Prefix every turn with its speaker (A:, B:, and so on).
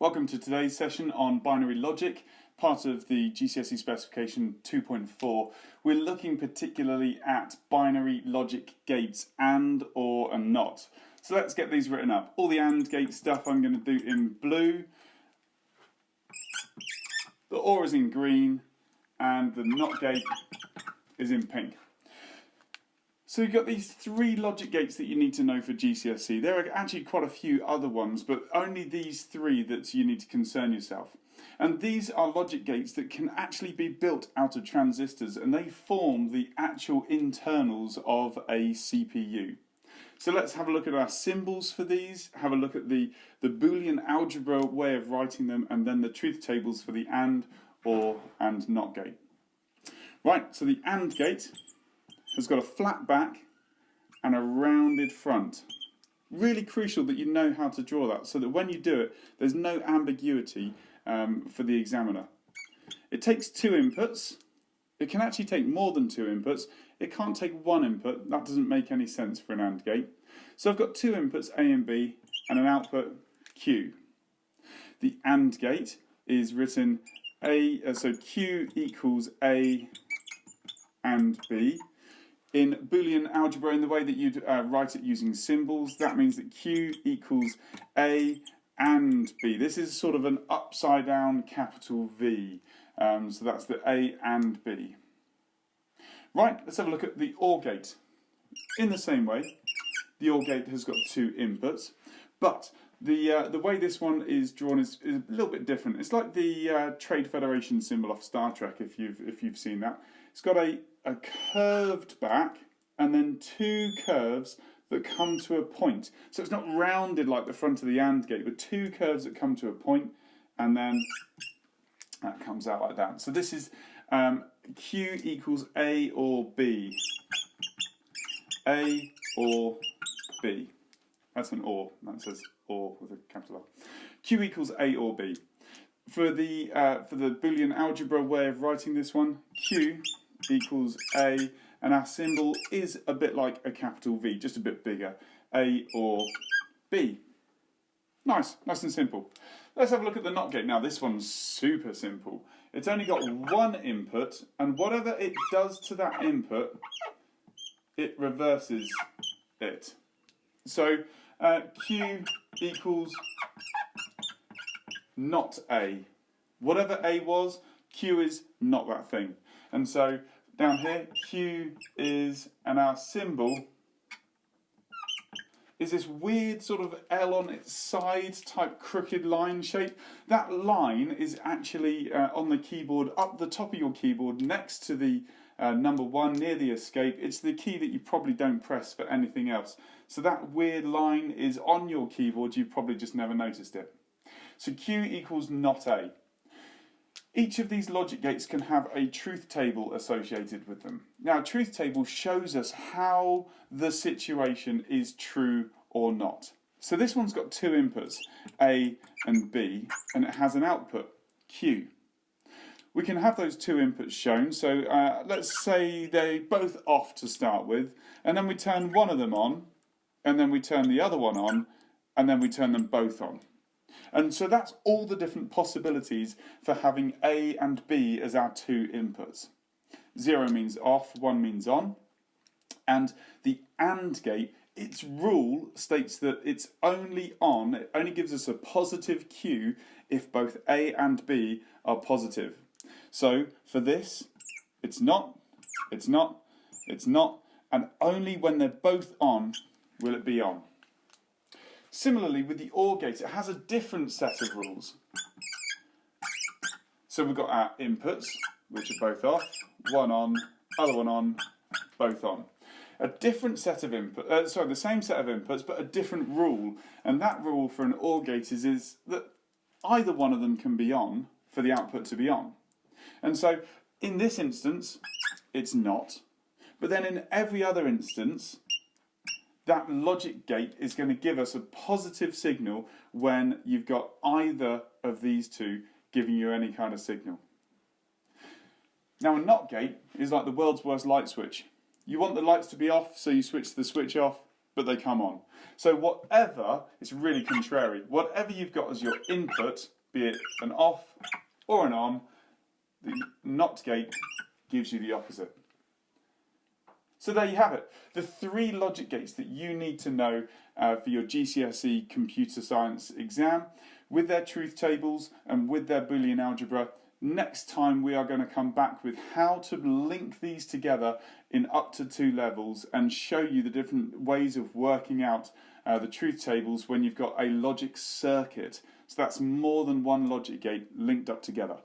A: Welcome to today's session on binary logic, part of the GCSE specification 2.4. We're looking particularly at binary logic gates and, or, and not. So let's get these written up. All the AND gate stuff I'm going to do in blue, the OR is in green, and the NOT gate is in pink. So you've got these three logic gates that you need to know for GCSE. There are actually quite a few other ones, but only these three that you need to concern yourself. And these are logic gates that can actually be built out of transistors, and they form the actual internals of a CPU. So let's have a look at our symbols for these, have a look at the Boolean algebra way of writing them, and then the truth tables for the AND, OR, and NOT gate. Right, so the AND gate has got a flat back and a rounded front. Really crucial that you know how to draw that so that when you do it, there's no ambiguity for the examiner. It takes two inputs. It can actually take more than two inputs. It can't take one input. That doesn't make any sense for an AND gate. So I've got two inputs, A and B, and an output, Q. The AND gate is written so Q equals A and B. In Boolean algebra, in the way that you'd write it using symbols, that means that Q equals A and B. This is sort of an upside down capital V. So that's the A and B. Right, let's have a look at the OR gate. In the same way, the OR gate has got two inputs, but the way this one is drawn is a little bit different. It's like the Trade Federation symbol off Star Trek, if you've seen that. It's got a curved back and then two curves that come to a point. So it's not rounded like the front of the AND gate, but two curves that come to a point, and then that comes out like that. So this is Q equals A or B. A or B. That's an OR. That says OR with a capital R. Q equals A or B. For the Boolean algebra way of writing this one, Q equals A, and our symbol is a bit like a capital V, just a bit bigger. A or B. Nice and simple. Let's have a look at the NOT gate. Now this one's super simple. It's only got one input, and whatever it does to that input, it reverses it. So Q equals not A. Whatever A was, Q is not that thing. And so down here, Q is, and our symbol is this weird sort of L on its side type crooked line shape. That line is actually on the keyboard, up the top of your keyboard, next to the number 1 near the escape. It's the key that you probably don't press for anything else. So that weird line is on your keyboard, you've probably just never noticed it. So Q equals not A. Each of these logic gates can have a truth table associated with them. Now, a truth table shows us how the situation is true or not. So this one's got two inputs, A and B, and it has an output, Q. We can have those two inputs shown, so let's say they're both off to start with, and then we turn one of them on, and then we turn the other one on, and then we turn them both on. And so that's all the different possibilities for having A and B as our two inputs. 0 means off, 1 means on. And the AND gate, its rule states that it's only on, it only gives us a positive Q if both A and B are positive. So for this, it's not, and only when they're both on will it be on. Similarly, with the OR gate, it has a different set of rules. So we've got our inputs, which are both off, one on, other one on, both on. A different set of inputs, the same set of inputs, but a different rule. And that rule for an OR gate is that either one of them can be on for the output to be on. And so in this instance, it's not. But then in every other instance, that logic gate is going to give us a positive signal when you've got either of these two giving you any kind of signal. Now a NOT gate is like the world's worst light switch. You want the lights to be off, so you switch the switch off, but they come on. So whatever, it's really contrary, whatever you've got as your input, be it an off or an on, the NOT gate gives you the opposite. So there you have it, the 3 logic gates that you need to know for your GCSE Computer Science exam, with their truth tables and with their Boolean algebra. Next time we are going to come back with how to link these together in up to 2 levels and show you the different ways of working out the truth tables when you've got a logic circuit. So that's more than one logic gate linked up together.